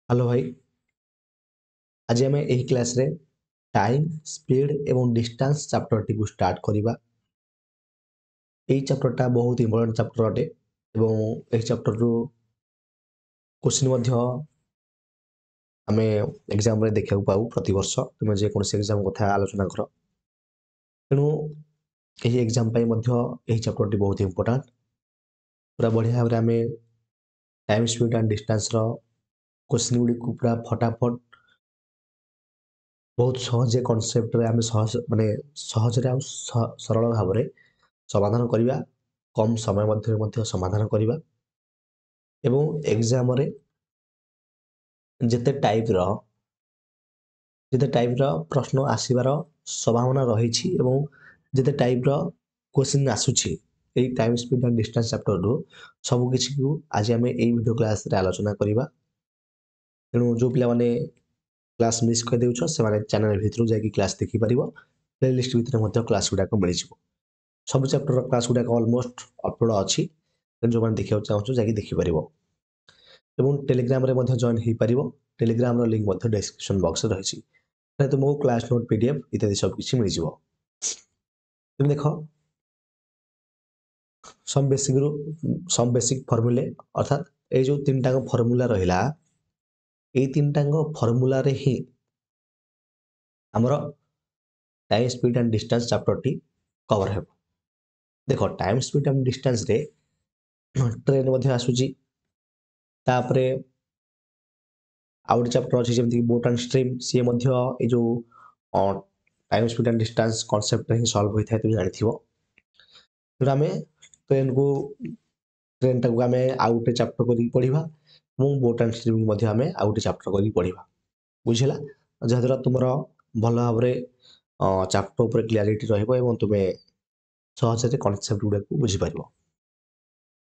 Hello भाई। आज आम यही क्लास रे टाइम स्पीड एवं डिस्टेंस चैप्टर टी स्टार्ट करवा। यही चैप्टरटा बहुत इंपोर्टेंट चैप्टर अटे एवं यही चैप्टर रु क्वेश्चन आम एग्जाम रे देखा पाऊ प्रति वर्ष तुम जेकोसी एग्जाम कथा आलोचना कर। तेणु यही एग्जाम यही चैप्टर टी बहुत इंपोर्टेंट। पूरा बढ़िया भाव आम time speed and distance question Gudi पूरा फटाफट बहुत सहजे कॉन्सेप्ट रे आम सहज माने सहजरे सरल भाव में समाधान करवा। कम समय मध्य समाधान करवा एवं एग्जाम रे जेते टाइप रो प्रश्न आसीबार संभावना रही जेते टाइप रो क्वेश्चन आसुची एई time speed and distance chapter रो सब किछि को आज आमे एई वीडियो क्लास रे आलोचना करवा। तेणु जो पिला माने क्लास मिस कर देउछ से माने चैनल भितरु जाकी क्लास देखि परिबो। प्लेलिस्ट भितर मध्य क्लास गुडा को मिल जिवो। सब चैप्टर क्लास गुडा ऑलमोस्ट अपलोड अछि। जो माने देखियो चाहू जाकी देखि परिबो एवं टेलीग्राम रे मध्य जॉइन हे परिबो। टेलीग्राम रो लिंक मध्य डिस्क्रिप्शन बॉक्स रे रहिछि। तुमको क्लास नोट पीडीएफ इत्यादि सब किछि मिल जिवो। तुम देखो सम बेसिक फॉर्मूले अर्थात ए जो तीनटा फॉर्मूला रहिला ए तीनटा फॉर्मूला रे ही हमरो time speed and distance chapter T cover हेबो। देखो टाइम स्पीड एंड डिस्टेंस रे ट्रेन मध्य आसुची तापरे आउट चैप्टर अछि जेमति बोट एंड स्ट्रीम सी मध्य ए जो time speed and distance concept he solve होई थाय तुम जानिथिबो। फिर आमे ट्रेन टाको आमे आउट चैप्टर करी पढिबा एवं बोट एंड स्ट्रीम मध्य आमे आउट चैप्टर करी पढिबा। बुझिला जहा द्वारा तुमरो भलो भाबरे चैप्टर ऊपर क्लैरिटी रहइबो एवं तुमे सहजरे कांसेप्ट गुडा को बुझि पारिबो।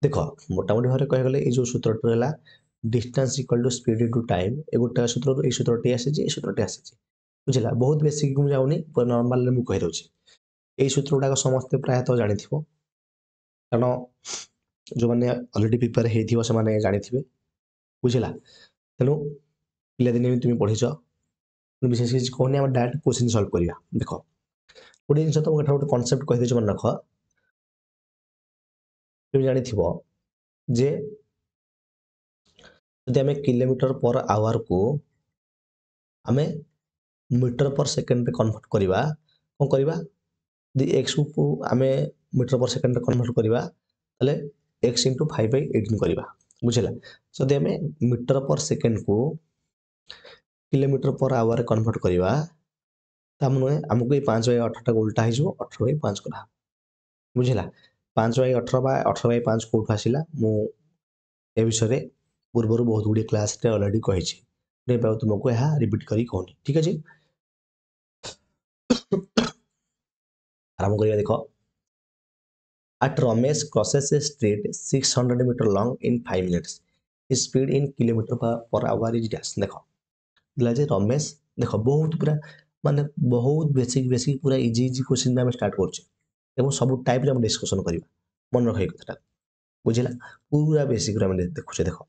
देखो मोटामोटी भाव कह गले ये जो सूत्रटी रहा distance equal to speed into time ए गोटे सूत्र ये सूत्रटी आसी बुझला। बहुत बेसिक को जाऊनी पूरा नॉर्मल में कहि दउची ए सूत्र गुडा समस्त प्रायतः जानिथिबो कारण जो माने ऑलरेडी प्रिपेयर हेथिबो से माने जानिथिबे। बुझला तेनु पिला दिने तुम पढिछ विशेष किसी कहनी हम डायरेक्ट क्वेश्चन सॉल्व करिया। देखो गोटे जिनस तुम गोटे कांसेप्ट कहि देछ मन रख तुम जानिथिबो जे यदि आम किलोमीटर पर आवर को आम मीटर पर सेकेंड रे कन्वर्ट करवा कौन करवा यदि एक्स को आम मीटर पर सेकेंड रे कन्वर्ट करवा ताले एक्स इंटू 5/18 करवा। बुझला जदि आम मीटर पर सेकेंड को किलोमीटर पर आवर कन्वर्ट करवा तामने हमको ये 5/18 उल्टा हो 18/5 करा। बुझला 5/18 बा 18/5 कोठ आसिला मु ए विषय पूर्व बहुत गुड़िया क्लास ऑलरेडी कही तुमको यह रिपीट करी कहनी। ठीक है आरंभ करिया। देखो at Ramesh crosses a street 600 meter long in 5 minutes his speed in kilometer per hour is dash। देखो दिला जे रमेश देखो बहुत पूरा माने बहुत बेसिक पूरा इजी क्वेश्चन में स्टार्ट करछे एवं सब टाइप रे हम डिस्कशन करिवा मन रखै कथा। बुझिला पूरा बेसिक रे हम देखुछे। देखो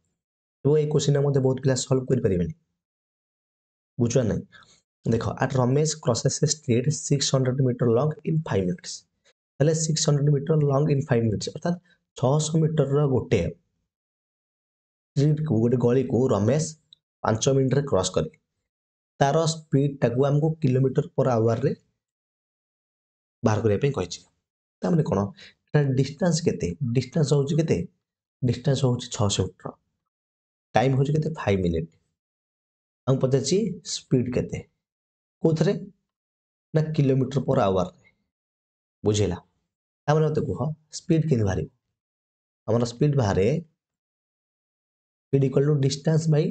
तो ए क्वेश्चन मते बहुत पिला सॉल्व कर परिबेनी बुझवा नै। देखो at Ramesh crosses a street 600 meter long in 5 minutes ताले 600 मीटर लॉन्ग इन 5 मिनिट्स अर्थात 600 मीटर रो गोटे स्ट्रीट को गोटे गली को रमेश 5 मिनिट रे क्रॉस करे तार स्पीड टाको हमको किलोमीटर पर आवर रे बाहर करिया पे कहिछि। ता माने कोन एटा डिस्टेंस केते डिस्टेंस होउछि केते डिस्टेंस होउछि 600 मीटर टाइम होउछि केते 5 मिनिट हम पचाछि स्पीड केते कोथरे ना किलोमीटर पर आवर रे। बुझिला ता माने मते कह स्पीड केन बाहरी हमर स्पीड बाहरे speed equal to distance by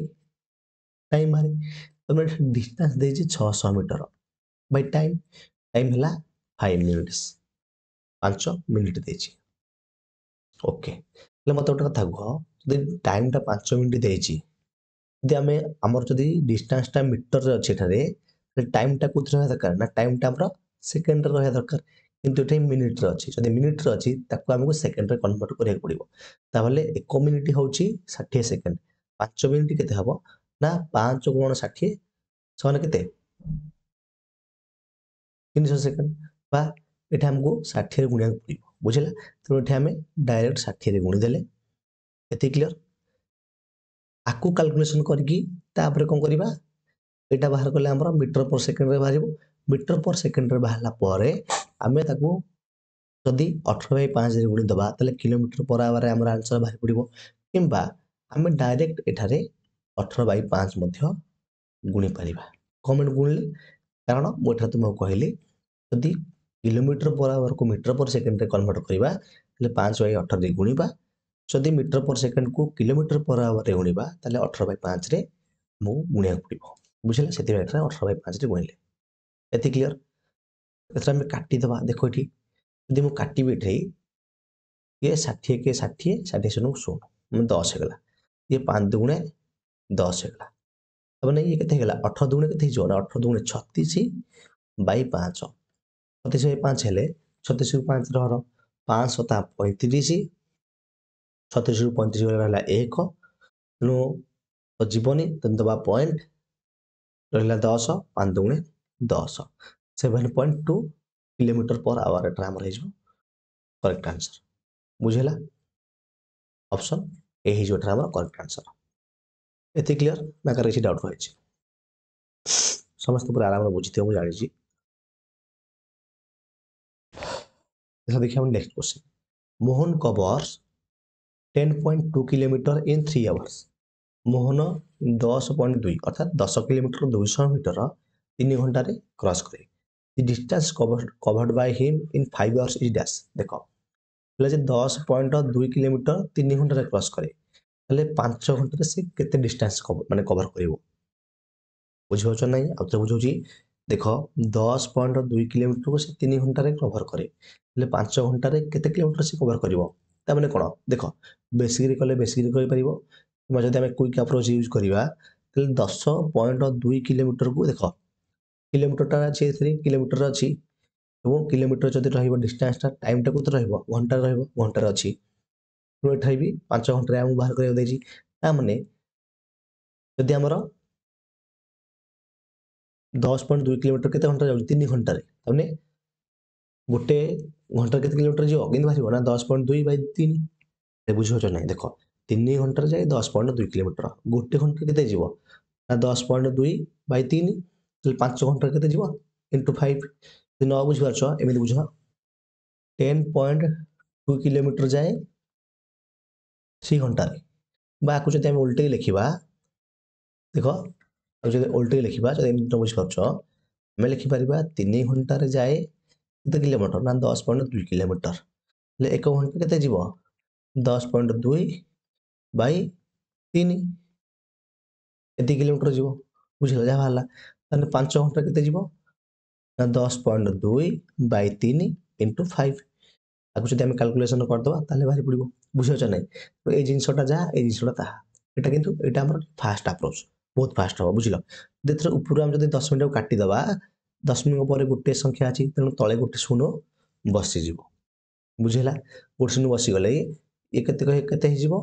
time बाहरे तमे डिस्टेंस देछि 600 मीटर बाय टाइम टाइम हला 5 मिनिट्स 5 मिनिट देछि। ओके ले मते गोटे कथा कह जदि टाइम टा 5 मिनिट देछि यदि आमे हमर जदि डिस्टेंस टा मीटर रे अछि थारे टाइम टा कोथरे रहा दरकार ना टाइम टा हमर सेकंड रे रहा दरकार किंतु एठे मिनिट रे अछि जदि मिनिट रे अछि ताको हमको सेकंड रे कन्वर्ट करिया पड़िबो ताबले 1 मिनिट होउछि 60 सेकंड 5 मिनिट केते हबो ନା 5 ଗୁଣନ 60 ସମାନ କେତେ 300 ସେକେଣ୍ଡ ବା ଏଠି ଆମକୁ 60 ରେ ଗୁଣିବାକୁ ପଡ଼ିବ ବୁଝିଲା। ତେଣୁ ଏଠି ଆମେ ଡାଇରେକ୍ଟ 60 ରେ ଗୁଣିଦେଲେ ଏତିକି କ୍ଲିୟର। ଆକୁ କାଲକୁଲେସନ କରିକି ତାପରେ କ'ଣ କରିବା ଏଇଟା ବାହାର କଲେ ଆମର ମିଟର पर ସେକେଣ୍ଡରେ ବାହାରିବ। ମିଟର पर ସେକେଣ୍ଡରେ ବାହାରିଲା ପରେ ଆମେ ତାକୁ ଯଦି 18/5 ରେ ଗୁଣିଦେବା ତାହେଲେ କିଲୋମିଟର पर ଆୱାରରେ ଆମର ଆନ୍ସର ବାହାରି ପଡ଼ିବ। କିମ୍ବା ଆମେ ଡାଇରେକ୍ଟ ଏଠାରେ 18/5 ମଧ୍ୟ ଗୁଣି ପାରିବା। କ'ଣ ପାଇଁ ଗୁଣିଲେ କାରଣ ମୁଁ ଏଠାରେ ତୁମକୁ କହିଲି ଯଦି କିଲୋମିଟର पर ଆୱାରକୁ ମିଟର पर ସେକେଣ୍ଡରେ କନଭର୍ଟ କରିବା ତାହେଲେ 5/18 ରେ ଗୁଣିବା। ଯଦି ମିଟର पर ସେକେଣ୍ଡକୁ କିଲୋମିଟର पर ଆୱାରରେ ଗୁଣିବା ତାହେଲେ 18/5 ରେ ମୁଁ ଗୁଣିବାକୁ ପଡ଼ିବ ବୁଝିଲା। ସେଥିପାଇଁ ଏଠାରେ 18/5 ରେ ଗୁଣିଲେ ଏତିକି କ୍ଲିୟର। ଏଥର ଆମେ କାଟିଦେବା ଦେଖ ଏଠି ଯଦି ମୁଁ କାଟିବି ଏଠି ये 60 के 60 60 ଶୂନକୁ 16 ମାନେ 10 ହେଇଗଲା। ये 5 ଦୁଗୁଣେ 10 ହେଇଗଲା। ତାମାନେ ये କେତେ ହେଇଗଲା 18 ଦୁଗୁଣେ କେତେ ହେଇଯିବ ନା 18 ଦୁଗୁଣେ 36/5 36/5 ହେଲେ 36 କୁ 5 ରେ ହର 5 ସତା 35 36 ରୁ 35 ଗଲେ ରହିଲା 1 ତେଣୁ ଯିବନି ତେଣୁ ଦେବା ପଏଣ୍ଟ ରହିଲା 10 5 ଦୁଗୁଣେ 10 7.2 किलोमीटर पर आवर एटा हमर ହେଇଯିବ करेक्ट आंसर बुझिला। ऑप्शन ए ହେଇଯିବ ଏଟା हमर करेक्ट आंसर। एते क्लियर ना कर କିଛି डाउट होइछि समस्त पूरा आराम रे बुझिते ମୁଁ ଜାଣିଛି। देखिए हम next question Mohan covers 10.2 kilometre इन 3 आवर्स। मोहन 10.2 अर्थात 10 किलोमीटर 200 मीटर 3 घंटा रे क्रॉस करे। The distance covered by him in 5 hours is dash देखो जे 10.2 किलोमीटर 3 घंटा रे क्रॉस करे ताले 5 घंटा रे से केते डिस्टेंस माने कवर करिवो बुझियो नै आ तो बुझौची देखो 10.2 किलोमीटर को से 3 घंटा रे कवर करे ले 5 घंटा रे केते किलोमीटर से कवर करिवो ता माने कोन देखो बेसिकली कले बेसिकली करि परिवो किबा जदि हम क्विक अप्रोच यूज करिवा ताले 10.2 किलोमीटर को देखो किलोमीटर टा अछि 3 किलोमीटर अछि এবং কিলোমিটার যদি রহিব ডিসটেন্সটা টাইমটা কত রহিব ঘন্টার ଅଛି তো এঠাই ବି 5 ঘন্টাରେ ଆମକୁ ବାହାର କରିବାକୁ ଦେଇଛି। ତା ମାନେ ଯଦି ଆମର 10.2 କିଲୋମିଟର କେତେ ଘଣ୍ଟା ଯାଉଛି 3 ଘଣ୍ଟାରେ ତାମାନେ ଗୋଟେ ଘଣ୍ଟାରେ କେତେ କିଲୋମିଟର ଯିବ କେମିତି ବାହାରିବ ନା 10.2/3 ଏ ବୁଝିଛ ନାହିଁ ଦେଖ 3 ଘଣ୍ଟାରେ ଯାଏ 10.2 କିଲୋମିଟର ଗୋଟେ ଘଣ୍ଟାରେ କେତେ ଯିବ ନା 10.2/3 ତାହେଲେ 5 ଘଣ୍ଟାରେ କେତେ ଯିବ into 5 ଯଦି ନ ବୁଝିପାରୁଛ ଏମିତି ବୁଝ 10.2 किलोमीटर जाए 3 घंटा बाकू जब उल्टे लिखा देख जब उल्टे लिखा जब एमती न बुझीपार आम लिखिपर 3 घंटे जाए केते किलोमीटर ना 10.2 किलोमीटर एक घंटा केते जीव 10.2/3 एति किलोमीटर जीव बुझल जहाँ बाहर 5 घंटा केते जीव ना 10.2/3 into 5 आगु जदि हम कैलकुलेशन करदबा ताले बाहरी पड़िबो बुझियो नै तो ए जिंसटा जा ए जिंसटा ता एटा किंतु एटा हमर फास्ट अप्रोच बहुत फास्ट हो बुझिलो देथर ऊपर हम जदि 10 मिनिट काटी दबा 10 मिनिट पर गोटे संख्या अछि तेनु तळे गोटे शून्य बसि जीवो बुझिला गोटे शून्य बसि गले ए केते हे जीवो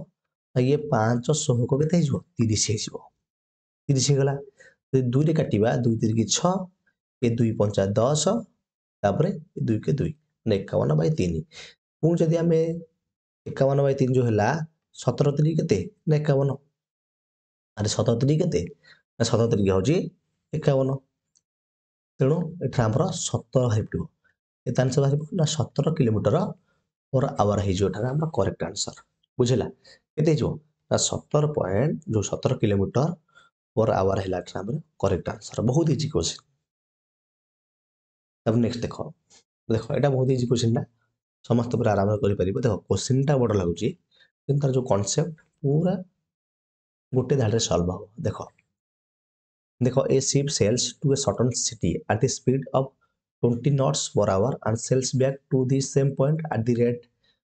ये 5 16 को केते हे जीवो 30 हे जीवो 30 हे गला 2 रे काटिबा 2 3 की 6 ए 2 5 10 तापरे 2 के 2 51/3 पुणी जदि आम 51/3 जो है 17 3 केते ना 51 अरे 17 3 केते ना 17 3 हूँ 51 तेणु एठार आमर 17 बाहरी पड़ो ये आंसर बाहर ना 17 किलोमीटर पर आवर हो करेक्ट आंसर बुझेगा केते जो ना 17 पॉइंट जो 17 किलोमीटर पर आवर है करेक्ट आंसर बहुत इजी क्वेश्चन। तब नेक्स्ट देखो देखो एटा बहुत इजी क्वेश्चन ना समस्त पूरा आराम कर देखो क्वेश्चन टा बड़ लगुच तार जो कॉन्सेप्ट पूरा गोटे धाड़े सॉल्व हो देखो देखो a ship sails to a certain city at the speed of 20 knots per hour and sails back to the same point at the rate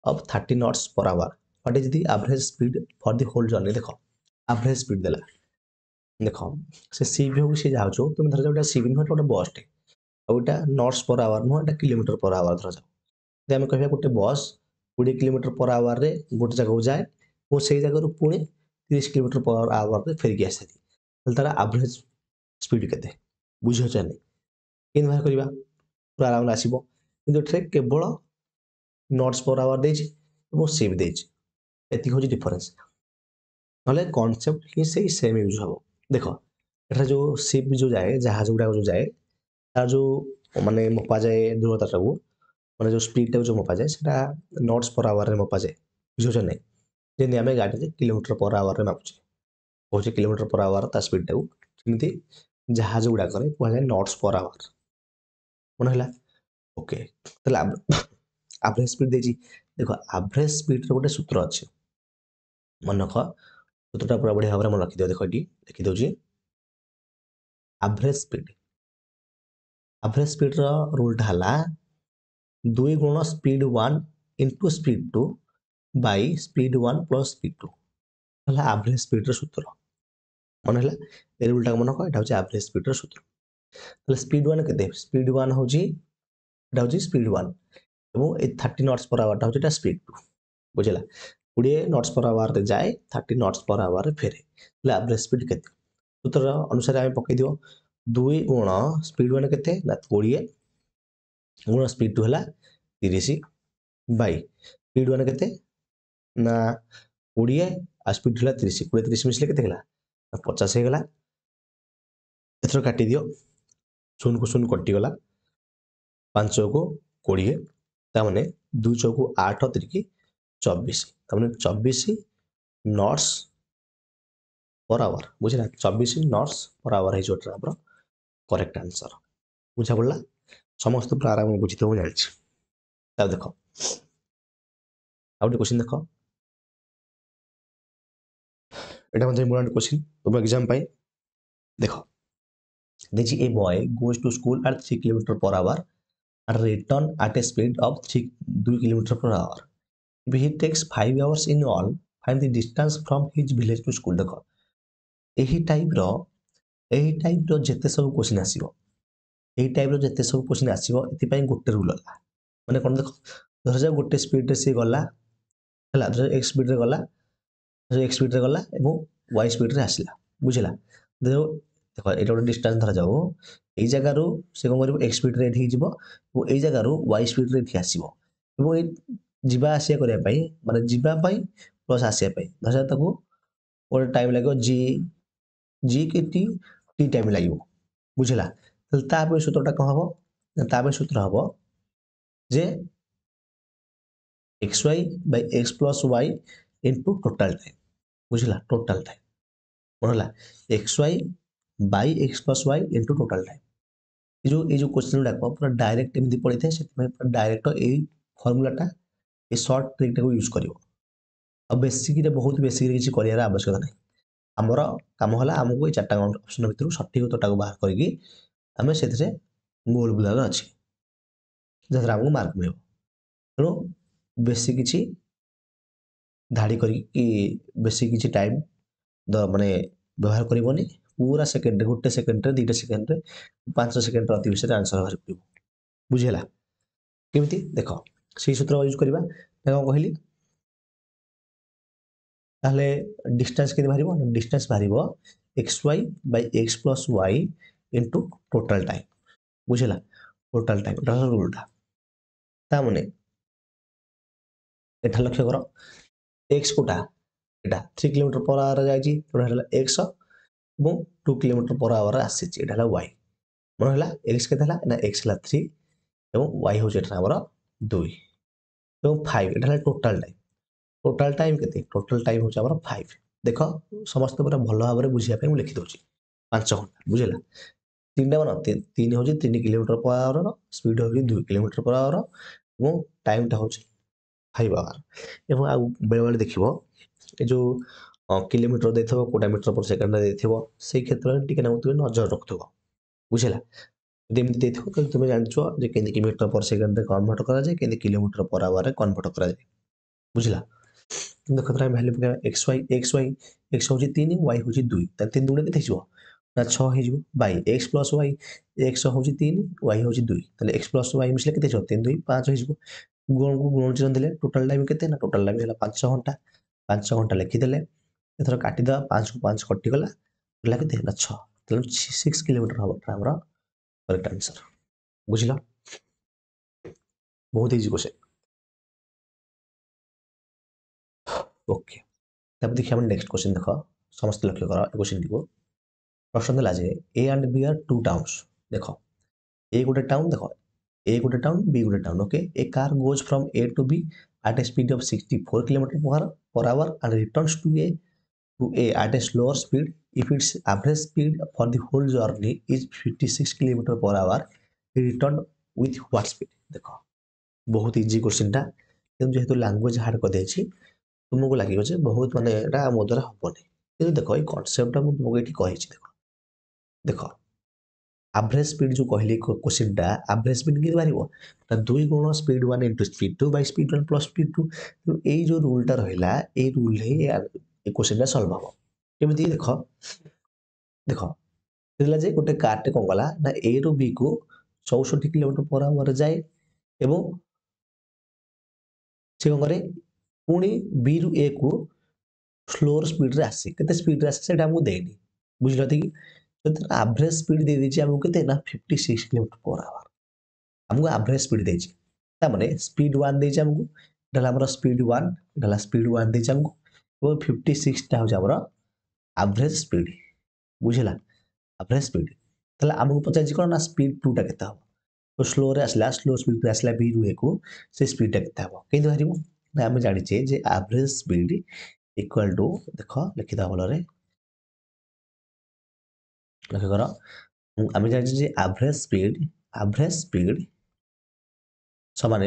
of 30 knots per hour. What is the average speed for the whole journey? देखो average speed देला देखो से ship हो से जाओ तुम धर जाओ शिप नुह गोटे बस टे आउटा नॉट्स पर आवर नुह एटा किलोमीटर पर आवर धर जाओ जे आम कहबा गोटे बस 20 किलोमीटर पर आवर रे गोटे जगह जाए और से जगह पुणी 30 किलोमीटर पर आवर रे फेरिक आसे तार एवरेज स्पीड केते बुझिछ नै केन बाहर करबा पूरा आराम आसीबो किंतु एठरे केवल नॉट्स पर आवर देछि एवं सीप देछि एति होछि डिफरेंस नले कांसेप्ट ही से सेम यूज हो देखो एठरे जो सीप जो जाए जहाज गुडा जो जाए तार जो माने मपा जाए दूरता सब माने जो स्पीड जो मपा जाए सेटा नॉट्स पर आवर रे मपा जाए बुझिछ नै जेने आमे गाडी किलोमीटर पर आवर रे मापुछे होछि किलोमीटर पर आवर ता स्पीड टाउ सेमती जहाज गुडा करे कहले नॉट्स पर आवर मन हला ओके तले एवरेज स्पीड देछि देखो एवरेज स्पीड रे गोटे सूत्र अछि मन रख सूत्रटा पूरा बढ़िया भाବରେ मन रखि दियो देखो एटी लिखि दउछि एवरेज स्पीड रो रूलटा हला 2 गुण speed 1 into speed 2 by speed 1 plus speed 2 हला एवरेज स्पीड रो सूत्र मन हला ए रूलटा मन रख एटा होछि एवरेज स्पीड रो सूत्र तले स्पीड 1 केते स्पीड 1 होछि एटा होछि स्पीड 1 एवं ए 30 नॉट्स पर आवर टा होछि एटा स्पीड 2 बुझिला 20 नॉट्स पर आवर रे जाए 30 नॉट्स पर आवर रे फेरे तले एवरेज स्पीड केते सूत्र अनुसार आमे पकई दियो 2 गुण स्पीड 1 केते ना 20 गुण स्पीड 2 हला 30 बाय स्पीड 1 केते ना 20 आ स्पीड हला 30 20 30 मिसले केते हला 50 हे गला एथरो काटी दियो शून्य को शून्य कटि गला 5 को 20 ता माने 2 चौको 8 3 24 ता माने 24 नॉट्स पर आवर बुझिला 24 नॉट्स पर आवर है जोटा हमर करेक्ट आंसर बुझा पड़ला समस्त प्रारंभ बुझिते हो जाइछ ता देखो आउट क्वेश्चन देखो एटा म्हणजे इम्पोर्टेंट क्वेश्चन तुम एग्जाम पाई देखो देखि a boy goes to school at 3 kilometre per hour and return at a speed of 2 km per hour. If he takes 5 hours in all, find the distance from his village to school. देखो एही type रो जेते सब question आसीबो एही type रो जेते सब question आसीबो एति पई गोटे रूल हला माने कोन देखो धर जा गोटे स्पीड रे से गला हला धर x स्पीड रे गला धर x स्पीड रे गला एवं y स्पीड रे आसिला बुझिला देखो देखो एटा गोटे डिस्टेंस धर जाओ एई जगह रो से कोन करबो x स्पीड रे एठी जिवो ओ एई जगह रो y स्पीड रे एठी आसीबो एवं ए जिबा आसिया करिया पई माने जिबा पई प्लस आसिया पई धर जा ताको गोटे टाइम लागो जी के टी टाइम लागो बुझिला तले ता पे सूत्रटा कोन हबो ता पे सूत्र हबो जे xy by x plus y into total time बुझिला टोटल टाइम मनला xy by x plus y into total time ये जो क्वेश्चन डाक पूरा डायरेक्ट एमती पड़ी थे से डायरेक्ट ए फॉर्मूलाटा ए शॉर्ट ट्रिक टाको यूज करिवो अब बेसिक रे बहुत बेसिक रे किछि करियार आवश्यकता नै हमर काम होला हमको ए चारटा ऑप्शन भितर सठिक उत्तरटाको बाहर करके हमें सेथरे गोल बुलार अछि जथरा हमको मार्क मिलबो तेणु बेसिक किछि धाड़ी करी कि बेसिक किछि टाइम द माने व्यवहार करिवोनी पूरा सेकंड गोटे सेकंड रे दुटा सेकंड रे 5 सेकंड रे अति विषय आंसर बाहर करिवो बुझिला केमिति देखो सेही सूत्र यूज करबा मैं कहली ताले डिस्टेंस केते बाहरिबो डिस्टेंस बाहरिबो xy by x plus y into total time बुझिला टोटल टाइम एटा रूलटा ता माने एठा लक्ष्य करो x Kota Etah 3 kilometre per our जायछि तोडा हला x एवं 2 किलोमीटर पर आवर आसीछि एटा हला y मन हला x केते हला ना x हला 3 एवं y हो जेठा हमर 2 एवं 5 एटा हला टोटल टाइम केते टोटल टाइम हो हमर 5 देखो समस्त पूरा भलो भाबरे बुझिया पे मु लिखि दउछि 5 घंटा बुझिला तीनटा बना 3 हो 3 किलोमीटर पर आवर स्पीड हो 2 किलोमीटर पर आवर एवं टाइम टा हो 5 आवर एवं आ बेले बेले देखिबो ए जो kilometre देथबो Kota metre per second देथबो से क्षेत्र में टिके ना तुमे नजर रखथबो बुझिला देमति देथबो त तुमे जानछो जे केंदि मीटर पर सेकंड रे कन्वर्ट करा जाय केंदि किलोमीटर पर आवर रे कन्वर्ट करा जाय बुझिला देखो तरा वैल्यू पका xy x होची 3 y होची 2 त 3 दुणे केते हिजो ना 6 हिजो bye x plus y x होची 3 y होची 2 तले x plus y मिसले केते हिजो 3 2 5 हिजो गुण को गुण चिन्ह देले टोटल टाइम केते ना टोटल टाइम हला 5 घंटा लिखि देले एथरा काटी दा 5 को 5 कटि गला ହେଲା କେତେ ନା 6 ତେଣୁ 6 କିଲୋମିटर ହବ ଆମର करेक्ट आंसर बुझिल बहुत इजी क्वेश्चन ओके तब देखिए हम नेक्स्ट क्वेश्चन देखो समस्त लक्ष्य कर क्वेश्चन को प्रश्न दिला जे A and B are two towns देखो ए गोटे टाउन देखो ए गोटे टाउन बी गोटे town okay a car goes from A to B at a speed of 64 km per hour and returns to a at a slower speed if its average speed for the whole journey is 56 km per hour return with what speed देखो बहुत easy question टा କିନ୍ତୁ ଯେହେତୁ language hard କରିଦେଇଛି ତୁମକୁ ଲାଗିବ ଯେ ବହୁତ ମାନେ ଏଟା ମୋ ଦ୍ୱାରା ହବନି କିନ୍ତୁ ଦେଖ ଏଇ କନସେପ୍ଟଟା ମୁଁ ତୁମକୁ ଏଠି କହିଛି ଦେଖ ଦେଖ average speed जो कहली क्वेश्चन टा average speed किती बाहरिबो ता 2 गुण speed 1 into speed 2 by speed 1 plus speed 2 तो एई जो रूल टा रहिला एई रूल हे ए क्वेश्चन टा सॉल्व हबो केमिति देखो देखो दिला जे गोटे कार टे कोन गला ना ए रो बी को 64 किलोमीटर पर आवर जाए एवं से कोन करे पुणी बी रु ए को स्लोर स्पीड रे आसी केते स्पीड रे आसी सेटा हमको देनी बुझलती कि तो एवरेज स्पीड दे दीजिए हमको केते ना 56 किलोमीटर पर आवर हमको एवरेज स्पीड देछि ता माने स्पीड 1 देछि हमको डला हमर स्पीड 1 डला स्पीड 1 देछि हमको और 56 टा हो हमर एवरेज स्पीड बुझला एवरेज स्पीड तला हमको पचाछि कोन ना स्पीड 2 टा केता हो तो स्लो रे आसला स्लो स्पीड रे आसला बी रु ए को से स्पीड टा केता हो केति बाहरिबो ना हम जानि छे जे एवरेज स्पीड इक्वल टू देखो लिखि दा बोलरे लक्ष्य करो आम जानी जे एवरेज स्पीड समान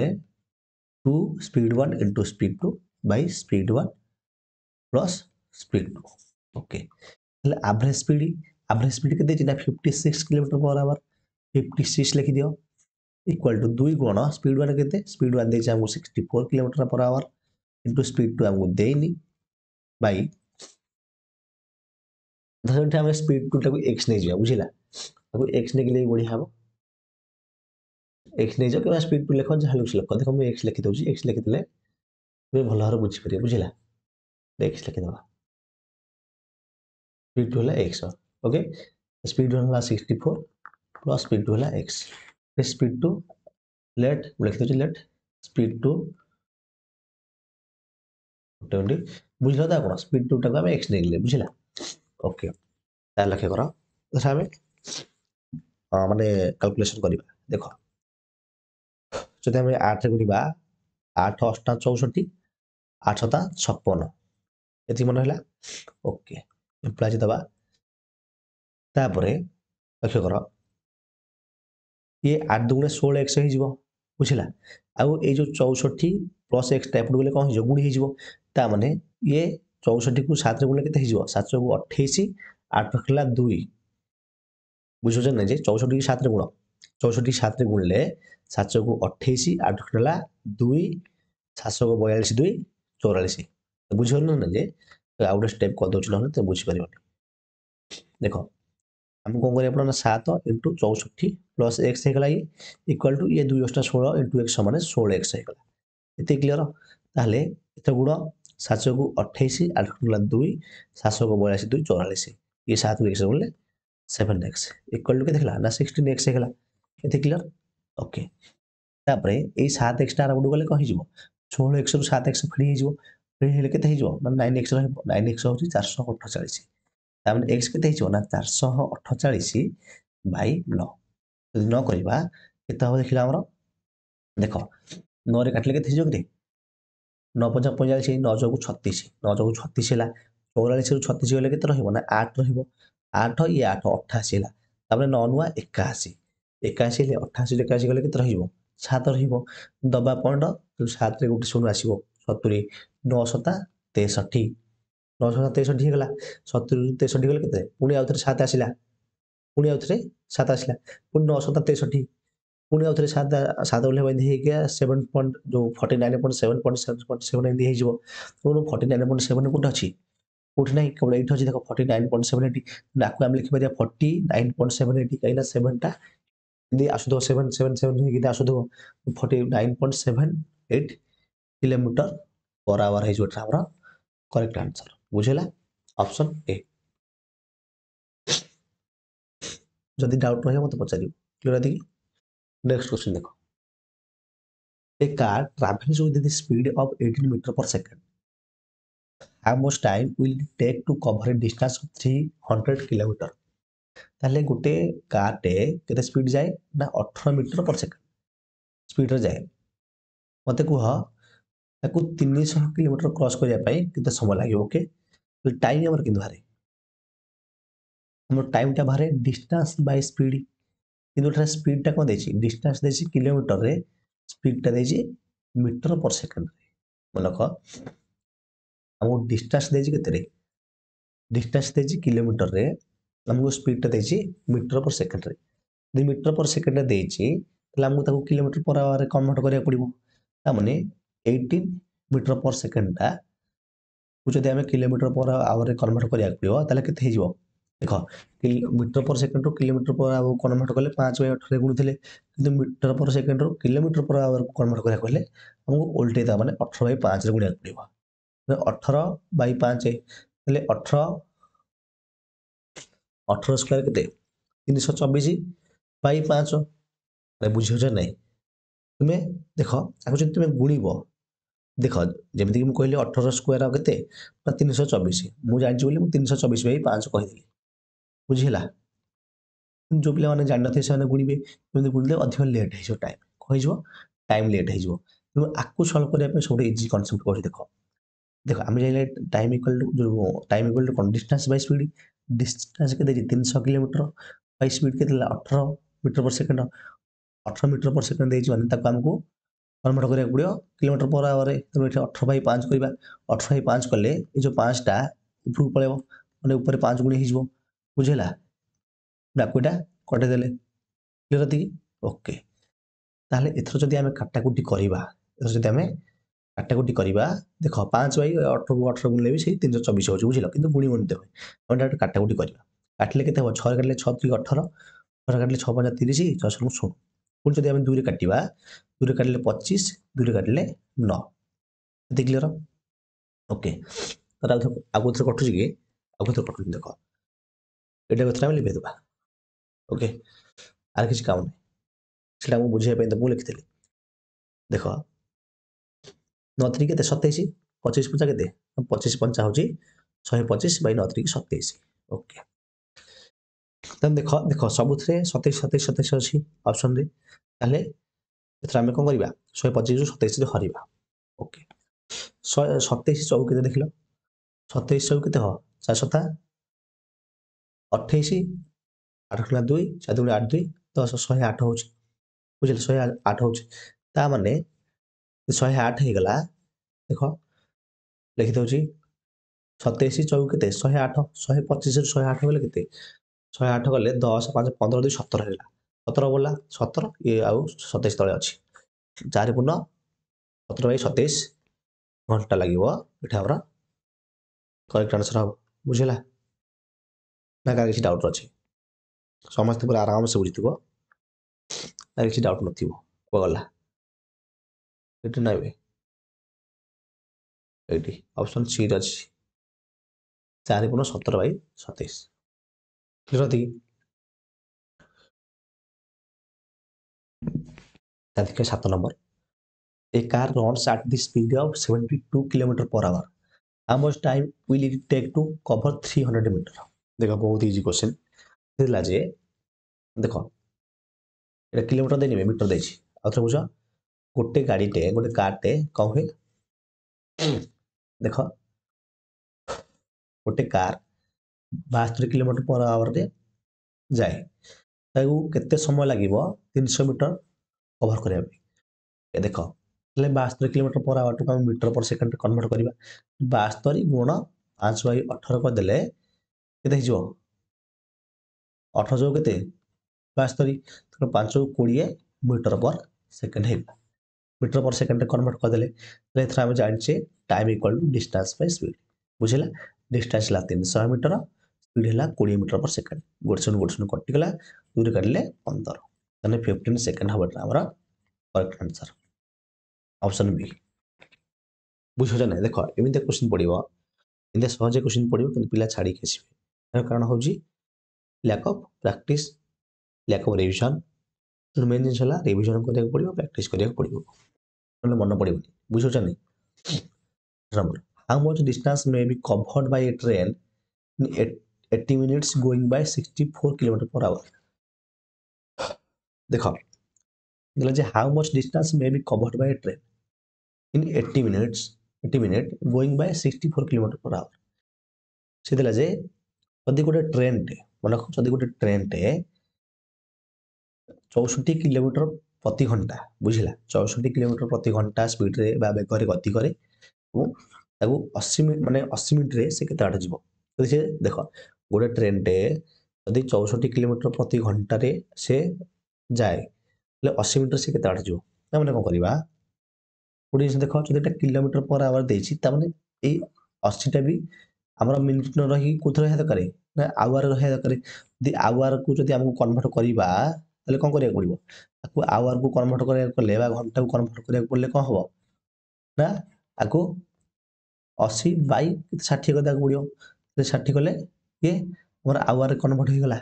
2 speed 1 into speed 2 by speed 1 plus speed 2 okay average speed के ना 56 किलोमीटर पर आवर 56 लिखि दियो इक्वल टू 2 गुण स्पीड 1 के स्पीड 1 देछि हमको 64 kilometre per our into speed 2 हमको देनी बाई धरते हम स्पीड 2 टाको x नै जिया बुझिला ताको x नै के लिए बढ़िया हबो x नै जो के स्पीड 2 लिखो जहा लिख देखो मैं x लिखि दउची x लिखि देले तुम भल भाବରେ बुझी परिए बुझिला x लिखि दबा स्पीड 2 होला x ओके स्पीड 1 होला 64 प्लस स्पीड 2 होला x स्पीड 2 लेट लिखि दउची लेट स्पीड 2 20 बुझलो ता कोन स्पीड 2 टाको हम x नै ले बुझिला ओके ता लक्ष्य करो जैसे हमें माने कैलकुलेशन करिबा देखो जदि हमें 8 रे गुणिबा 8 8 64 8 7 56 एति मन होला ओके एम्प्लॉय दबा तापरे लक्ष्य करो ये 8 दुगुणे 16 x हो जिवो बुझिला आउ ए जो 64 प्लस x टाइप गुले कोन हो गुणी हो जिवो ता माने ये 64 को 7 रे गुले केते हो जिवो 7 को 28 8 रखला 2 बुझो जे नै जे 64 की 7 रे गुण 64 की 7 रे गुणले 7 को 28 8 रखला 2 7 को 42 2 44 बुझो न जे आउट स्टेप कर दउछ न त बुझी परिबनी देखो हम कोन करे अपन 7 * 64 प्लस x हेगला ये इक्वल टू ये 2 * 16 * x समान 16 x हेगला एते क्लियर ताले एते गुण 7 को 28 8 रखला 2 7 को 42 2 44 ये 7 को x बोले 7x इक्वल टू के देखला ना 16x हेगला एते क्लियर ओके तापरे ए 7x टा गुड गले कहि जिवो 16x रु 7x फ्री हे जिवो फ्री हेले केते हे जिवो ना 9x रहबो 9x होची 448 तामने x केते हे जिवो ना 448 बाई 9 यदि न करिबा केते हो देखिला हमरो देखो 9 रे काटले केते हे जिवो के 9 5 45 9 चौको 36 9 चौको 36 ହେଲା 44 ରୁ 36 ଗଲେ କେତେ ରହିବ ନା 8 ରହିବ 8 ଇଏ 8 88 ହେଲା ତାପରେ 9 ନୁଆ 81 81 ହେଲେ 88 ରୁ 81 ଗଲେ କେତେ ରହିବ 7 ରହିବ ଦବା ପଏଣ୍ଟ 7 ରେ ଗୋଟେ ଶୂନ ଆସିବ 70 9 7 63 9 7 63 ହେଇଗଲା 70 ରୁ 63 ଗଲେ କେତେ ପୁଣି ଆଉ ଥରେ 7 ଆସିଲା ପୁଣି ଆଉ ଥରେ 7 ଆସିଲା ପୁଣି 9 7 63 पुणी आउथरे 7 7 बोले बंद हे गया 7 पॉइंट जो 49.7 एंदी हे जिवो तो 49.7 कोट अछि कोठ नै केवल 8 अछि देखो 49.780 नाकु हम लिखि परिया 49.780 काइना 7 टा एंदी आसु दो 777 हे किदा आसु दो 49.78 किलोमीटर पर आवर हे जो हमरा करेक्ट आंसर बुझेला ऑप्शन ए जदि डाउट रहे मत पचार क्लियर है। नेक्स्ट क्वेश्चन देखो, a car travels with the speed of 18 metre per second, how much time will take to cover a distance of 300 kilometre. ताहले गोटे कारटे केते स्पीड जाए ना 18 मीटर पर सेकंड स्पीड रे जाए, मते कुह ताकू 300 किलोमीटर क्रॉस करिया पई केते समय लागियो। ओके, तो टाइम हमर किंतु बारे, हमर टाइम टा बारे डिस्टेंस बाय स्पीड, किंतु एटा स्पीड टा कोन देछि, डिस्टेंस देछि किलोमीटर रे, स्पीड टा देछि मीटर पर सेकंड रे। मनक हमको डिस्टेंस देछि केते रे, डिस्टेंस देछि किलोमीटर रे, हमको स्पीड टा देछि मीटर पर सेकंड रे। यदि मीटर पर सेकंड रे देछि ताले हमको ताको किलोमीटर पर आवर रे कन्वर्ट करिया पड़िबो। ता माने 18 मीटर पर सेकंड टा जदि आम किलोमीटर पर आवर रे कन्वर्ट करिया पड़िबो ताले केते हेजिबो। देखो मीटर पर सेकंड रो किलोमीटर पर आवर कन्वर्ट कले 5/18 रे गुणुथिले, किंतु मीटर पर सेकंड रो किलोमीटर पर आवर कन्वर्ट करिया कहले हमको उल्टे ता माने 18/5 रे गुणिया पड़िबो। 18/5 ताले 18 स्क्वायर केते 324/5। अरे बुझियो जे नहीं तुमे देखो आको जदि तुमे गुणिबो, देखो जेमिति कि मु कहली 18 स्क्वायर आ केते ना 324, मु जानि बोली मु 324/5 कहि बुझिला। जो पिला माने जानि नथे से गुणिबे, एमिति गुणिले अधिक लेट हेजो टाइम कहिजो, टाइम लेट हेजो। तेणु आकु सॉल्व करिया पे सबसे इजी कांसेप्ट कहि देखो, देखो आम जाइले टाइम इक्वल टू जो टाइम इक्वल टू कौन डिस्टेंस बाय स्पीड, डिस्टेंस के 300 किलोमीटर बाय स्पीड के 18 metre per second, 18 metre per second देछि माने ताको हमको कन्वर्ट करिया पड़ियो किलोमीटर पर आवर रे। तो 18/5 करिबा, 18/5 कले ए जो 5 टा ऊपर पळेबो माने ऊपर 5 गुणी हिजबो बुझिला। डाकुटा कटे देले क्लियर अछि। ओके, ताहले एथरो जदि आमे काटाकुटी करिबा, एथरो जदि आमे काटाकुटी करिबा, देखो 5/18 को 18 गुणले भी सेही 324 होछ बुझिलो, किंतु गुणी गणित होय। हम डायरेक्ट काटाकुटी करिबा, काटले केते हो 6 रे काटले 6 3 18, 6 रे काटले 6 5 30, 6 7 16। पुଣି जदि आमे 2 रे काटिबा, 2 रे काटले 25, 2 रे काटले 9। एते क्लियर। ओके, तर आगु थर कटुची कि आगु थर कटुची देखो, एटा कथरा हम लिखि देबा। ओके, आर किछ काम नै, सेटा मु बुझिया पे त मु लिखिथिली। देखो 9 3 केते 27, 25 5 केते 25 5 होची 125/9 3 27। ओके, तन देखो देखो सबुथरे 27 27 27 अछि ऑप्शन रे, ताले एथरा हम कोन करिबा 125 रु 27 रे हरिबा। ओके, 27 चौक केते देखिलो, 27 चौक केते हो 4 7 28, 8 गुणा 2 4 गुणा 8 2 10, 108 होची बुझिल, 108 होची। ता माने 108 हे गला, देखो लिखि दउची 27 चौक केते 108, 125 रु 108 गले केते 108 गले 10 5 15 2 17 हेला, 17 बोला 17 ये आउ 27 तळे अछि 4 गुण 17/27 घंटा लागिवो। एठा हमरा करेक्ट आंसर हो बुझिला ना, का किछि डाउट अछि समस्त पूरा आराम से बुझिथिबो ना, किछि डाउट नथिबो को गला एठी नाइबे। एठी ऑप्शन सी रे अछि 4 गुण 17/27 क्लियर अछि। तादिके 7 नंबर, a car runs at the speed of 72 kilometre per hour, how much time will it take to cover 300 metre. देखो बहुत इजी क्वेश्चन दिला जे, देखो एटा किलोमीटर देनिबे मीटर देछि, आउथरे बुझो गोटे गाड़ीटे गोटे कारटे कौन हुए, देखो गोटे कार 72 किलोमीटर पर आवर रे जाए, ताकू केते समय लागिवो 300 मीटर कवर करिया पे। ए देखो ले 72 किलोमीटर पर आवर टू हम मीटर पर सेकंड कन्वर्ट करिबा, 72 गुण 5/18 कर देले केते हिजो 18 जो केते 72, तो 5 को 20 मीटर पर सेकंड हे, मीटर पर सेकंड रे कन्वर्ट कर देले। ले एथरा हम जानछे time equal to distance by speed बुझिला। डिस्टेंस ला 300 मीटर, स्पीड हला 20 मीटर पर सेकंड, गोटसन कटि गला 2 रे काटले 15, तने 15 सेकंड हबटा हमरा करेक्ट आंसर ऑप्शन बी बुझो जे नै। देखो एमिते क्वेश्चन पडिबो, इनते सहज क्वेश्चन पडिबो, किंतु पिला छाडी के आसीबे, कारण होउची lack of practice lack of revision. ତେଣୁ ମେନ୍ ଜିନିଷ ହେଲା ରିଭିଜନ୍ କରିବାକୁ ପଡ଼ିବ, ପ୍ରାକ୍ଟିସ୍ କରିବାକୁ ପଡ଼ିବ, ନହେଲେ ମନେ ପଡ଼ିବନି। ବୁଝୁଛନ୍ତି? Number how much distance may be covered by a train in 80 minutes going by 64 kilometre per hour. देखो दिला जे how much distance may be covered by train in 80 minute going by 64 kilometre per hour. से दिला जे जदि गोटे train टे मन जदि गोटे ट्रेन टे 64 किलोमीटर प्रति घंटा बुझिला 64 किलोमीटर प्रति घंटा स्पीड रे बा बेग रे गति करे और ताकू 80 माने 80 मिनट रे से केते आड़ जीवो। तो से देखो गोटे ट्रेन टे यदि 64 किलोमीटर प्रति घंटा रे से जाए 80 मिनट से केते आड़ जीवो। ता माने कोन करबा गोटे जिनिस देख जदि किलोमीटर पर आवर देछि ता माने ए 80 टा भी हमरा मिनिट न रही कोथ रहे दरकार ना आवर रहे दरकार। यदि आवर को जदि हमको कन्वर्ट करबा ताले कोन करिया पड़िबो ताकू आवर को कन्वर्ट करिया पड़ले बा घंटा को कन्वर्ट करिया पड़ले कोन हबो ना आको 80 बाई 60 करदा पड़ियो। 60 कले ये हमर आवर कन्वर्ट हो गला।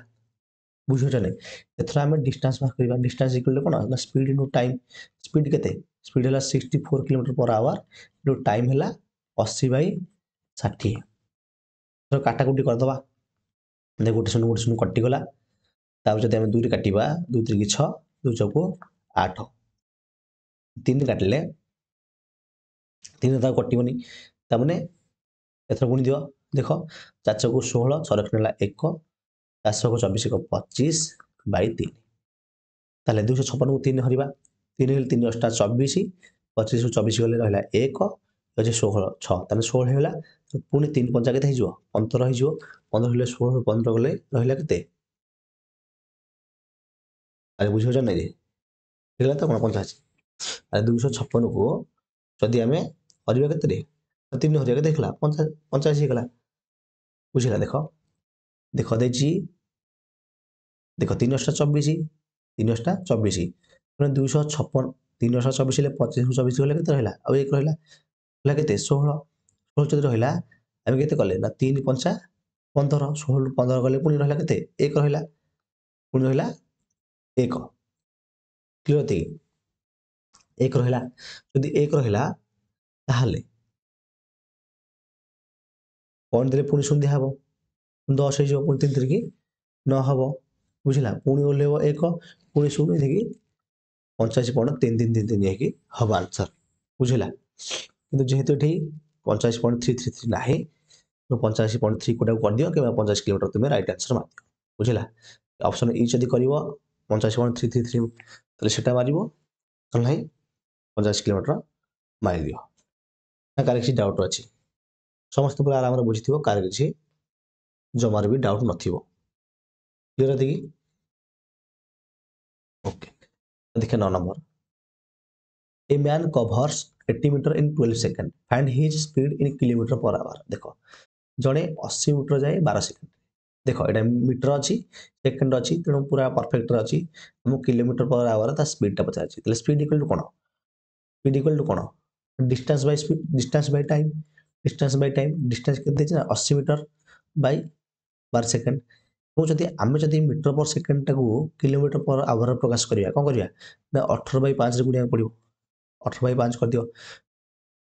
बुझुछ नै एथरा हम डिस्टेंस मार्क करबा डिस्टेंस इक्वल टू कोन ना स्पीड इनटू टाइम। स्पीड केते स्पीड हला 64 kilometre per our into time हला 80 बाई 60। तो काटा कुटी कर दबा दे गोटे शून्य कटि गला तापर जदि हम 2 रे काटिबा 2 3 की 6 2 चौको 8 3 काटले 3 ता कटिबनी ता माने एथरा गुणी दियो देखो 4 चौको 16 6 रखनेला 1 400 को 24 को 25 बाई 3 ताले 256 को 3 हरिबा 3 हेल 3 8 24 25 को 24 गले रहला 1 जे 16 6 ताले 16 हेला पुनी 3 5 केते हिजो 15 हिजो 15 हेले 16 15 गले रहला केते अरे बुझियो नै रे हेला त कोन 85 अरे 256 को जदि हमें हरिबा केते रे 3 हरिया के देखला 85 गला बुझिला देखो देखो देछि देखो 3 8 24 3 8 24 माने 256 3 8 24 ले 25 को 24 गले केते रहला अब 1 रहला हला केते 16 16 जदि रहला हम केते कले ना 3 5 15 16 15 गले पुनी रहला केते 1 रहला पुनी रहला 1 क्लियर थे 1 रहला जदि 1 रहला ताहाले पॉइंट देले पुनी शून्य हबो 10 हे जो पुनी 3 3 की 9 हबो बुझिला पुनी ओलेबो 1 पुनी शून्य देखि 85.3333 हे की हबो आंसर बुझिला किंतु जेहेतु एठी 85.333 नाही तो 85.3 कोटा कर दियो के 50 किलोमीटर तुमे राइट आंसर मार दियो बुझिला ऑप्शन ई जदी करिवो 85.333 तले सेटा मारिवो तो नाही 50 किलोमीटर मार दियो ना कार किसी डाउट अछि समस्त पूरा आराम रे बुझिथिबो कार किसी जमार भी डाउट नथिबो क्लियर देखि ओके देखिए 9 नंबर a man covers 80 metre in 12 second find his speed in kilometre per hour देखो जणे 80 मीटर जाए 12 सेकंड देखो एटा मीटर अछि सेकंड अछि तेणु पूरा परफेक्ट अछि हम किलोमीटर पर आवर ता स्पीड ता पचा अछि तले स्पीड इक्वल टू कोन स्पीड इक्वल टू कोन distance by speed distance by time distance केते छै 80 मीटर बाय 12 सेकंड तो जदि आमे जदि मीटर पर सेकंड टाकू किलोमीटर पर आवर प्रकाश करिया कोन करिया ना 18 बाय 5 रे गुणिया पड़िबो 18 बाय 5 कर दियो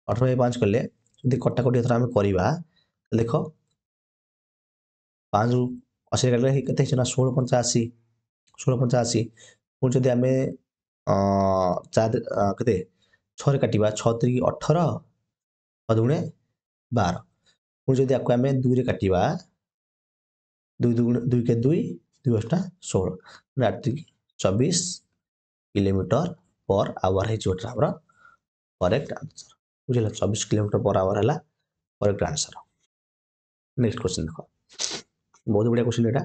18 बाय 5 करले जदि कटा कटी थरा हम करिबा देखो 5 रु 80 काटले हे केते छै ना 1685 1685 पुन जदि आमे 4 केते 6 रे काटिबा 6 3 18 दुणे 12 पुन जदि आको आमे 2 रे काटिबा 2 2 के 2 2 8 16 8 24 किलोमीटर पर आवर है जोटा हमरा करेक्ट आंसर बुझिला 24 किलोमीटर पर आवर हला करेक्ट आंसर। नेक्स्ट क्वेश्चन देखो बहुत बढ़िया क्वेश्चन एटा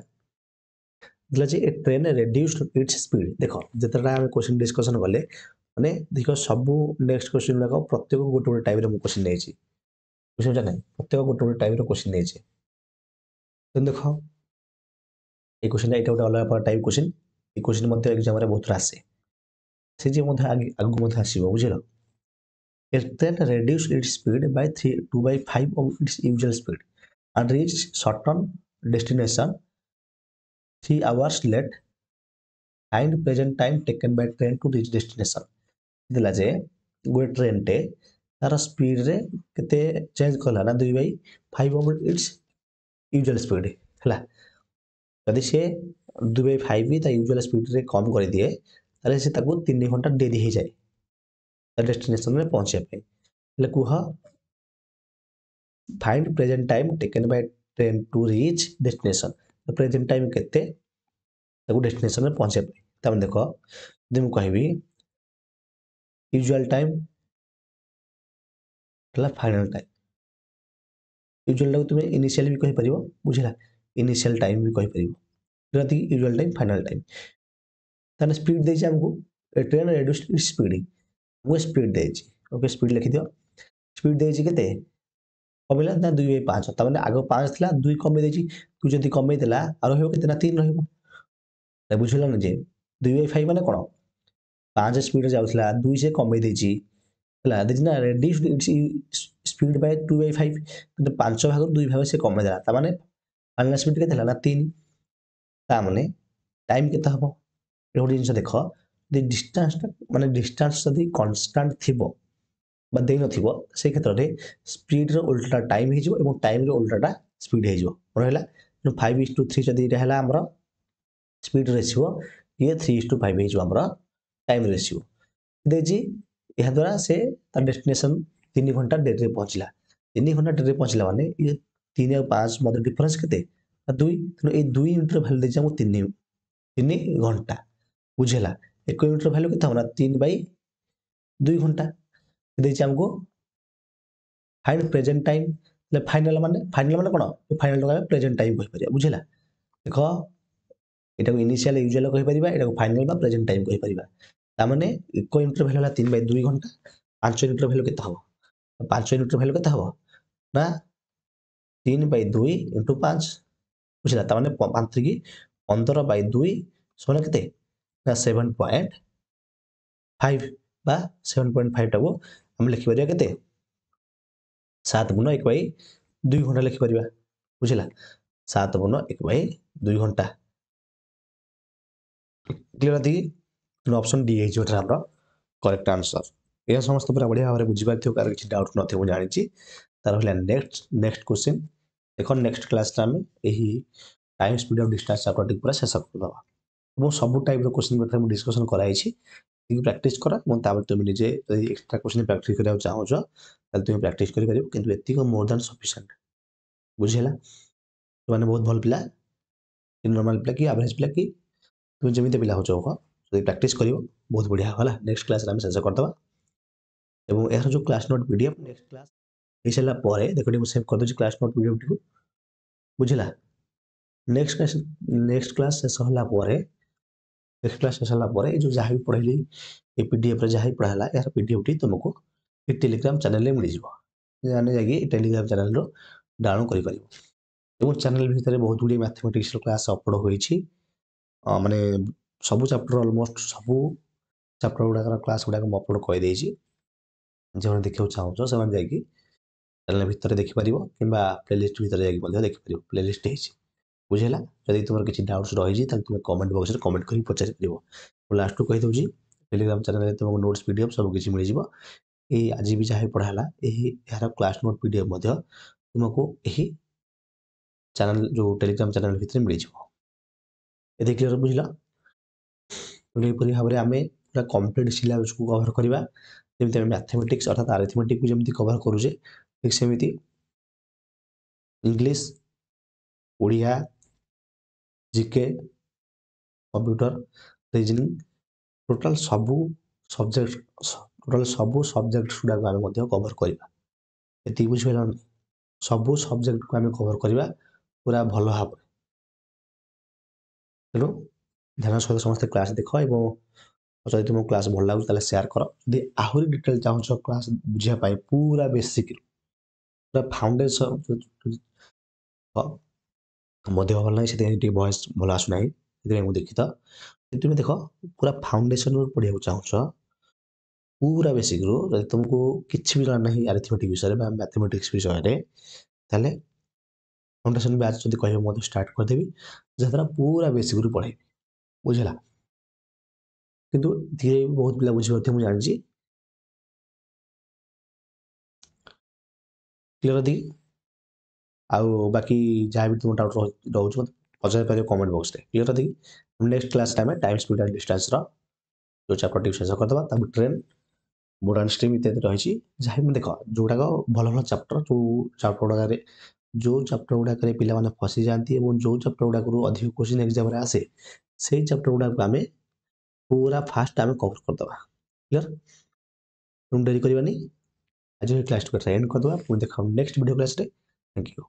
दिला जे a train reduced its speed देखो जतरा हम क्वेश्चन डिस्कशन करले माने देखो सब नेक्स्ट क्वेश्चन लगा प्रत्येक गोटे गोटे टाइप रे मु क्वेश्चन नै छी बुझिला नै प्रत्येक गोटे गोटे टाइप रे क्वेश्चन नै छी तो देखो ए क्वेश्चन एटा गोटे अलग टाइप क्वेश्चन ए क्वेश्चन मध्ये एग्जाम रे बहुत आसे से जे मध्ये आगु मध्ये आसीबो बुझिलो a train reduced its speed by 2 by 5 of its usual speed and reached certain destination 3 hours late find present time taken by train to reach destination दिला जे गोटे ट्रेन टे तार स्पीड रे केते चेंज कला ना 2/5 इट्स यूजुअल स्पीड है जदि सी 2/5 भी यूजुअल स्पीड रे कम कर दिए ताले से 3 घंटा डेरी हो जाए डेस्टिनेशन में पहुंचे कह find present time taken by train to reach destination present time केते डेस्टिनेशन में पहुंचे तमें देख जब मुझे कहबी usual time final time usual time तुम इनिशियल भी कहीपर बुझला इनिशियल टाइम भी कहीपर यूजुअल टाइम फाइनल टाइम ताने स्पीड देछि हमको ट्रेन रेड्यूस्ड स्पीड वो स्पीड देछि ओके स्पीड लिखि दियो स्पीड देछि केते कमिला ना 2/5 तमाने आगो 5 थिला 2 कमे देछि तू जदी कमे देला आ रहबो केते ना 3 रहबो त बुझिला न जे 2/5 माने कोन 5 स्पीड जाउथला 2 से कमे देछि हला देछि ना रेड्यूस्ड इट्स स्पीड बाय 2/5 तो 5 भाग 2 भाग से कमे देला त माने फाइनल स्पीड केते हला ना 3 ता माने टाइम केते हबो ए गोटे जिनिस देख दि डिस्टेंस माने डिस्टेंस जदी कांस्टेंट थिबो बा देई नथिबो से क्षेत्र में स्पीड रो उल्टा टाइम हो जिवो एवं टाइम रो उल्टाटा स्पीड हो जिवो रहला 5:3 जदी एटा हला हमरो स्पीड रेशियो ये 3:5 हो जिवो हमरो टाइम रेशियो देजी यह द्वारा से ता डेस्टिनेशन 3 घंटा डेरी रे पहुंचला 3 घंटा डेरी रे पहुंचला माने ये 3 और 5 मध्य डिफरेंस केते 2 तो ए 2 यूनिट रो वैल्यू देजा 3 घंटा बुझेला 1 यूनिट रो वैल्यू केते हमरा 3/2 घंटा देछि हमको फाइंड प्रेजेंट टाइम फाइनल माने कोन फाइनल टका प्रेजेंट टाइम कहि परिया बुझिला देख एटा को इनिशियल यूजुअल कहि परिबा एटा को फाइनल बा प्रेजेंट टाइम कहि परिबा ता माने 1 यूनिट रो वैल्यू हला 3/2 घंटा 5 यूनिट रो वैल्यू केते हबो 5 यूनिट रो वैल्यू केते हबो ना 3/2 * 5 बुझिला ता माने 5 की 15/2 समान केते ना 7.5 बा 7.5 टाको हम लिखि परिया केते 7 * 1/2 घंटा लिखि परिबा बुझिला 7 * 1/2 घंटा क्लियर थी ऑप्शन डी है जोटा हमरो करेक्ट आंसर ये समस्त पूरा बढ़िया भाବରେ बुझि पाथियो कार किछि डाउट नथियो मु जानि छि तार होला नेक्स्ट क्वेश्चन देखो नेक्स्ट क्लास रा में एही time speed of distance chapter पूरा शेष कर दबा वो सब टाइप रो क्वेश्चन में हम डिस्कशन कराई छि प्रैक्टिस करा मन तापर तुम निजे एक्स्ट्रा क्वेश्चन प्रैक्टिस करिया चाहो छ ताल तुम प्रैक्टिस करि परिबो किंतु एति को मोर देन सफिशिएंट बुझिला तो माने बहुत भल पिला नॉर्मल पिला की एवरेज पिला की तुम जमिते पिला हो चौक तो प्रैक्टिस करियो बहुत बढ़िया होला नेक्स्ट क्लास रे हम शेष करदबा एवं एहर जो class note PDF next class हेसला परे देखो सेव कर दो क्लास नोट पीडीएफ को बुझिला नेक्स्ट क्लास शेष होला परे नेक्स्ट क्लास शेष होला परे जो जहाँ भी पढ़ैली ए पीडीएफ रे जहाँ भी पढ़ाला यार पीडीएफ टी तुमको ए टेलीग्राम चैनल रे मिल जिवो जाने जागी टेलीग्राम चैनल रो डाउनलोड करि परिबो एवं चैनल भीतर बहुत गुडी मैथमेटिक्स क्लास अपलोड होई छि माने सब चैप्टर ऑलमोस्ट सब चैप्टर गुडा क्लास गुडा को अपलोड कर देछि जो देखियो चाहो छ समान जाकी चैनल भीतर देखि परिबो किबा प्लेलिस्ट भीतर जाकी मध्ये देखि परिबो प्लेलिस्ट हेछि बुझेला यदि तुमर किछि डाउट्स रहि जी त तुम कमेंट बॉक्स रे कमेंट करि पचारि परिबो लास्ट को कहि दउ जी टेलीग्राम चैनल रे तुमको नोट्स पीडीएफ सब किछि मिल जिवो ए आज भी चाहे पढ़ाला एही यार क्लास नोट पीडीएफ मध्ये तुमको एही चैनल जो टेलीग्राम चैनल भीतर मिल जिवो ए क्लियर बुझला तो परि भाबरे आमे पूरा कंप्लीट सिलेबस को कवर करबा जेमति मैथमेटिक्स अर्थात अरिथमेटिक को जेमति कवर करूजे ठीक सेमिति English Odia GK computer reasoning total सबू सब्जेक्ट गुडा को आमे मध्ये कवर करबा एति बुझिला सबू सब्जेक्ट को आमे कवर करबा पूरा भलो भाबरे तेणु ध्यान सहित समस्त क्लास देख एवं जदि तुम क्लास भल लागु ताले शेयर कर यदि आहुरी डिटेल चाहो क्लास बुझिया पाई पूरा बेसिक पूरा फाउंडेशन मध्य भल नहीं से वॉइस भल आसुना देखी तो तुम देख पूरा फाउंडेशन पढ़िया चाहो पूरा बेसिक रू यदि तुमको किसी भी जाना नहीं अरिथमेटिक विषय में मैथमेटिक्स विषय में ताले फाउंडेशन बैच जब कह स्टार्ट करदेवी जहाँ पूरा बेसिक रू पढ़ेबी बुझला କିନ୍ତୁ ଧୀରେ ବହୁତ ପିଲା ବୁଝିପାରୁଥିବେ ମୁଁ ଜାଣିଛି। କ୍ଲିୟର ଅଛି? ଆଉ ବାକି ଯାହା ବି ତୁମ ଡାଉଟ୍ ରହୁଛି ମୋତେ ପଚାରି ପାରିବ କମେଣ୍ଟ ବକ୍ସରେ। କ୍ଲିୟର ଅଛି? ନେକ୍ସଟ କ୍ଲାସ୍ରେ ଆମେ ଟାଇମ୍ ସ୍ପିଡ୍ ଆଣ୍ଡ ଡିଷ୍ଟାନ୍ସର ଯେଉଁ ଚାପ୍ଟରଟି ଶେଷ କରିଦେବା, ତାପରେ ଟ୍ରେନ୍, ମୋଡ୍ ଆଣ୍ଡ ଷ୍ଟ୍ରିମ୍ ଇତ୍ୟାଦି ରହିଛି। ଯାହା ବି ଦେଖ ଯେଉଁଗୁଡ଼ାକ ଭଲ ଭଲ ଚାପ୍ଟର, ଯେଉଁ ଚାପ୍ଟର ଗୁଡ଼ାକରେ ପିଲାମାନେ ଫସିଯାଆନ୍ତି ଏବଂ ଯେଉଁ ଚାପ୍ଟର ଗୁଡ଼ାକରୁ ଅଧିକ କ୍ୱେଶ୍ଚିନ୍ ଏକ୍ଜାମ୍ରେ ଆସେ, ସେଇ ଚାପ୍ଟର ଗୁଡ଼ାକୁ ଆମେ ପୁରା ଫାଷ୍ଟ ଆମେ କଭର କରିଦେବା। କ୍ଲିୟର? ତେଣୁ ଡେରି କରିବାନି, ଆଜି କ୍ଲାସଟିକୁ ଏଣ୍ଡ କରିଦେବା। ପୁଣି ଦେଖା ନେକ୍ସଟ ଭିଡ଼ିଓ କ୍ଲାସ୍ରେ। Thank you.